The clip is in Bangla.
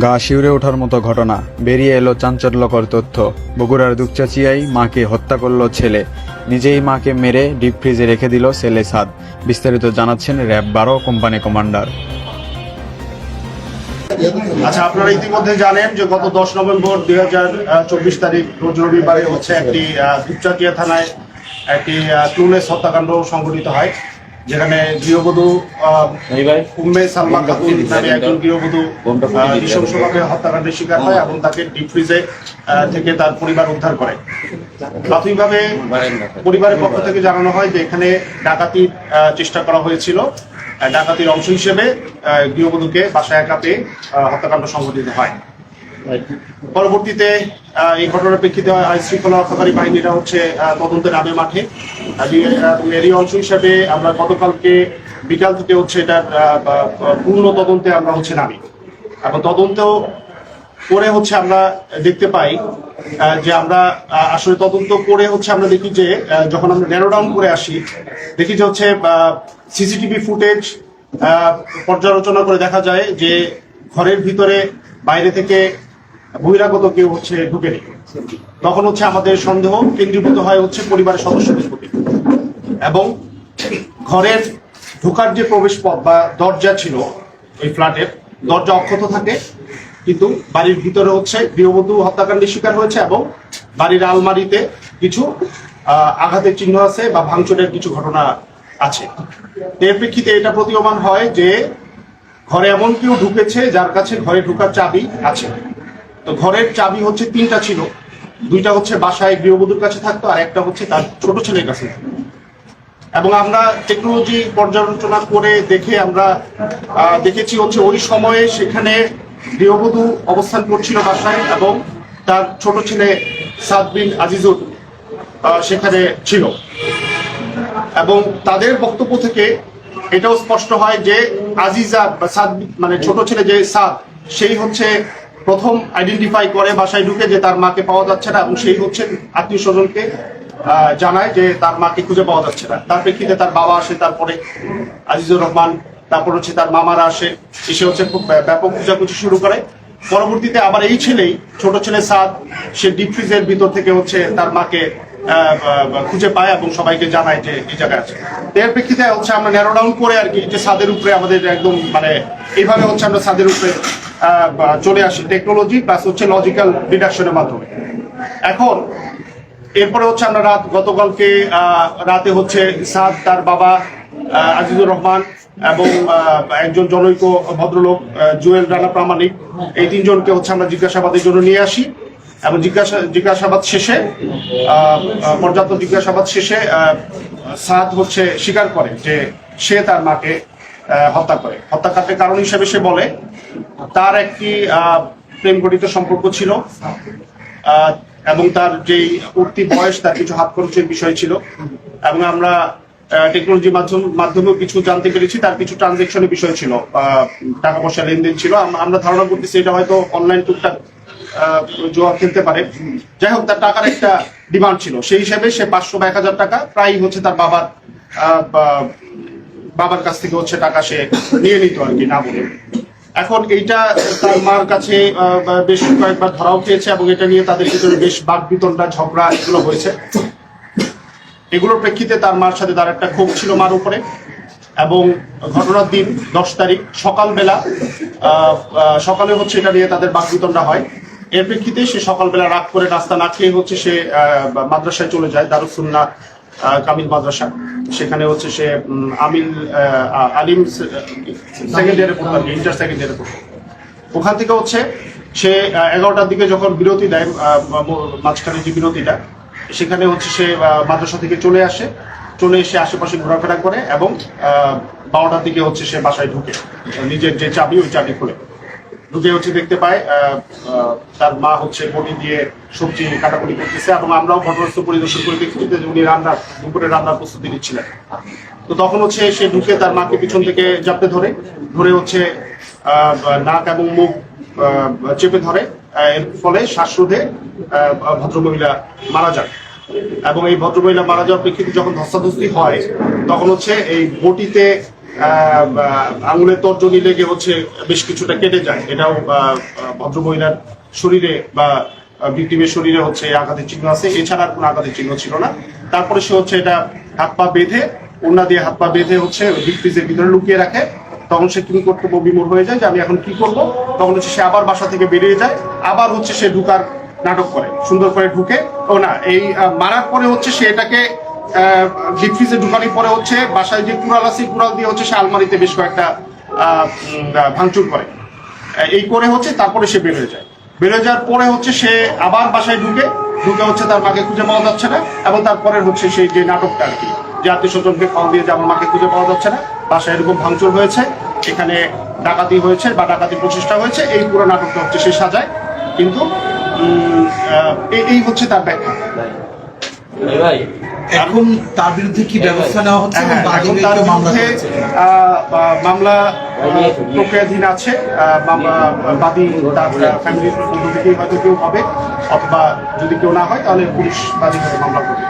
গা শিউরে ওঠার মতো ঘটনা, বেরিয়ে এলো চাঞ্চল্যকর তথ্য। বগুড়ার দুপচাচিয়ায় মাকে হত্যা করলো ছেলে, নিজেই মাকে মেরে ডিপ ফ্রিজে রেখে দিল ছেলে সাদ। বিস্তারিত জানাচ্ছেন র্যাব 12 কোম্পানি কমান্ডার। আচ্ছা, আপনারা ইতিমধ্যে জানেন যে গত 10 নভেম্বর 2024 তারিখ রোজ রবিবারে একটি দুপচাচিয়া থানায় একটি ক্লুলেস হত্যাকাণ্ড সংঘটিত হয়, যেখানে গৃহবধূ উম্মে সালমা খাতুন নামে একজন গৃহবধূ নৃশংসভাবে হত্যাকাণ্ডের শিকার হয় এবং তাকে ডিপ ফ্রিজে থেকে তার পরিবার উদ্ধার করে। প্রাথমিকভাবে পরিবারের পক্ষ থেকে জানানো হয় যে এখানে ডাকাতির চেষ্টা করা হয়েছিল। ডাকাতির অংশ হিসেবে গৃহবধূকে বাসায় একা পেয়ে হত্যাকাণ্ড সংঘটিত হয়। পরবর্তীতে এই ঘটনার প্রেক্ষিতে আইন শৃঙ্খলা রক্ষাকারী বাহিনীরা তদন্তে নামে মাঠে। এরই অংশ হিসেবে আমরা গতকালকে বিকাল থেকে এটার পূর্ণ তদন্তে আমরা নামি এবং তদন্ত করে আমরা দেখতে পাই যে আমরা আসলে তদন্ত করে আমরা দেখি যে যখন আমরা ন্যারো ডাউন করে আসি, দেখি যে সিসিটিভি ফুটেজ পর্যালোচনা করে দেখা যায় যে ঘরের ভিতরে বাইরে থেকে বহিরাগত কেউ ঢুকেনি। তখন আমাদের সন্দেহ কেন্দ্রীভূত হয় পরিবারের সদস্যদের প্রতি, এবং ঘরের ঢোকার যে প্রবেশ পথ বা দরজা ছিল, ওই ফ্ল্যাটের দরজা অক্ষত থাকে, কিন্তু বাড়ির ভিতরে গৃহবধূ হত্যাকাণ্ডের শিকার হয়েছে এবং বাড়ির আলমারিতে কিছু আঘাতের চিহ্ন আছে বা ভাঙচুরের কিছু ঘটনা আছে। এর প্রেক্ষিতে এটা প্রতীয়মান হয় যে ঘরে এমন কেউ ঢুকেছে যার কাছে ঘরে ঢোকার চাবি আছে। তো ঘরের চাবি 3টা ছিল, 2টা বাসায় গৃহবধূর কাছে থাকতো আর একটা তার ছোট ছেলের কাছে। এবং আমরা টেকনোলজি পর্যালোচনা করে দেখে আমরা দেখেছি ওই সময়ে সেখানে গৃহবধূ অবস্থান করছিল বাসায় এবং তার ছোট ছেলে সাদ বিন আজিজুর সেখানে ছিল। এবং তাদের বক্তব্য থেকে এটাও স্পষ্ট হয় যে আজিজা বা সাদ মানে ছোট ছেলে যে সাদ, সেই প্রথম আইডেন্টিফাই করে বাসায় ঢুকে যে তার মাকে পাওয়া যাচ্ছে না, এবং সেই আত্মীয় স্বজনকে জানায় যে তার মাকে খুঁজে পাওয়া যাচ্ছে না। তার প্রেক্ষিতে তার বাবা আসে, তারপরে আজিজুর রহমান, তারপর তার মামারা আসে, এসে খুব ব্যাপক খোঁজাখুঁজি শুরু করে। পরবর্তীতে আবার এই ছোট ছেলে সাদ, সে ডিপ ফ্রিজের ভিতর থেকে তার মাকে খুঁজে পায় এবং সবাইকে জানায় যে এই জায়গায় আছে। এর প্রেক্ষিতে আমরা ন্যারো ডাউন করে যে সাদের উপরে আমাদের একদম এইভাবে আমরা সাদের উপরে চলে আসি টেকনোলজি প্লাস লজিক্যাল ডিডাকশনের মাধ্যমে। এখন এরপরে আমরা গতকালকে রাতে সাদ, তার বাবা আজিজুর রহমান এবং একজন জনৈক ভদ্রলোক জুয়েল রানা প্রামাণিক, এই 3 জনকে আমরা জিজ্ঞাসাবাদের জন্য নিয়ে আসি। এবং জিজ্ঞাসাবাদ শেষে পর্যাপ্ত জিজ্ঞাসাবাদ শেষে সাদ স্বীকার করে যে সে তার মাকে হত্যা করে। হত্যাকাণ্ডের কারণ হিসেবে সে বলে তার একটি প্রেম গঠিত সম্পর্ক ছিল এবং তার যেই উঠতি বয়স, তার কিছু হাত খরচের বিষয় ছিল। এবং আমরা টেকনোলজির মাধ্যমেও কিছু জানতে পেরেছি তার কিছু ট্রানজেকশনের বিষয় ছিল, টাকা পয়সা লেনদেন ছিল। আমরা ধারণা করতেছি এটা হয়তো অনলাইন টুকটাক জোয়া খেলতে পারে। যাই হোক, তার টাকার একটা ডিমান্ড ছিল, সেই হিসেবে সে 500 বা 1000 টাকা প্রায় তার বাবার কাছ থেকে টাকা সে নিয়ে নিত আর কি, না বলে। এখন এইটা তার মার কাছে বেশ কয়েকবার ধরাও খেয়েছে এবং এটা নিয়ে তাদের ভিতরে বেশ বাকবিতণ্ডা, ঝগড়া এগুলো হয়েছে। এগুলোর প্রেক্ষিতে তার মার সাথে তার একটা ক্ষোভ ছিল মার উপরে। এবং ঘটনার দিন 10 তারিখ সকালবেলা সকালে এটা নিয়ে তাদের বাকবিতণ্ডা হয়। এর প্রেক্ষিতে সে সকালবেলা রাগ করে নাস্তা না খেয়ে সে মাদ্রাসায় চলে যায়, দারুস সুন্নাহ কামিল মাদ্রাসা। সেখানে সে আলিম সেকেন্ড ইয়ারে পড়তো, ইন্টার সেকেন্ড ইয়ারে পড়তো। ওখান থেকে সে 11টার দিকে যখন বিরতি দেয়, মাঝখানে যে বিরতিটা, সেখানে সে মাদ্রাসা থেকে চলে আসে, চলে এসে আশেপাশে ঘোরাফেরা করে এবং 12টার দিকে সে বাসায় ঢুকে নিজের যে চাবি, ওই চাবি খুলে ঢুকে দেখতে পায় তার মা বটি দিয়ে সবজি কাটাকুটি করতেছে। এবং আমরাও ঘটনাস্থল পরিদর্শন করে দেখছি যে উনি দুপুরে রান্নার প্রস্তুতি নিচ্ছিলেন। তো তখন সে ঢুকে তার মাকে পিছন থেকে জাপটে ধরে নাক এবং মুখ চেপে ধরে। এর ফলে শ্বাসরোধে ভদ্রমহিলা মারা যান। এবং এই ভদ্রমহিলা মারা যাওয়ার প্রেক্ষিতে যখন ধস্তাধস্তি হয়, তখন এই বটিতে আঙুলের তর্জনী লেগে হচ্ছে বেশ কিছুটা কেটে যায়। এটাও ভদ্রমহিলার শরীরে বা ভিক্টিমের শরীরে হচ্ছে এই আঘাতের চিহ্ন আছে, এছাড়া আর কোনো আঘাতের চিহ্ন ছিল না। তারপরে সে হচ্ছে এটা হাত পা বেঁধে, ওড়না দিয়ে হাত পা বেঁধে হচ্ছে ডিপ ফ্রিজের ভিতরে লুকিয়ে রাখে। তখন সে কি কর্তব্য বিমূঢ় হয়ে যায় যে আমি এখন কি করব। তখন হচ্ছে সে আবার বাসা থেকে বেরিয়ে যায়, আবার হচ্ছে সে ঢুকার নাটক করে, সুন্দর করে ঢুকে। ও না, এই মারার পরে হচ্ছে সে এটাকে ডিপ ফ্রিজে ঢুকানোর পরে হচ্ছে বাসায় যে কুড়াল আছে, কুড়াল দিয়ে হচ্ছে সে আলমারিতে বেশ কয়েকটা ভাঙচুর করে। এই করে হচ্ছে তারপরে সে বের হয়ে যায়। বের হয়ে যাওয়ার পরে হচ্ছে সে আবার বাসায় ঢুকে হচ্ছে তার মাকে খুঁজে পাওয়া যাচ্ছে না, এবং তারপরে হচ্ছে সেই যে নাটকটা আর কি, যে আত্মীয় স্বজনকে কল দিয়ে যে আমার মাকে খুঁজে পাওয়া যাচ্ছে না, বাসায় এরকম ভাঙচুর হয়েছে, এখানে ডাকাতি হয়েছে বা ডাকাতি প্রচেষ্টা হয়েছে, এই পুরো নাটকটা হচ্ছে সে সাজায়। কিন্তু এই হচ্ছে তার ব্যাখ্যা। এখন তার বিরুদ্ধে কি ব্যবস্থা নেওয়া হচ্ছে? এখন তার বিরুদ্ধে মামলা প্রক্রিয়াধীন আছে। বাদী তার ফ্যামিলির মধ্য থেকেই হয়তো কেউ হবে, অথবা যদি কেউ না হয় তাহলে পুলিশ বাদী মামলা করবে।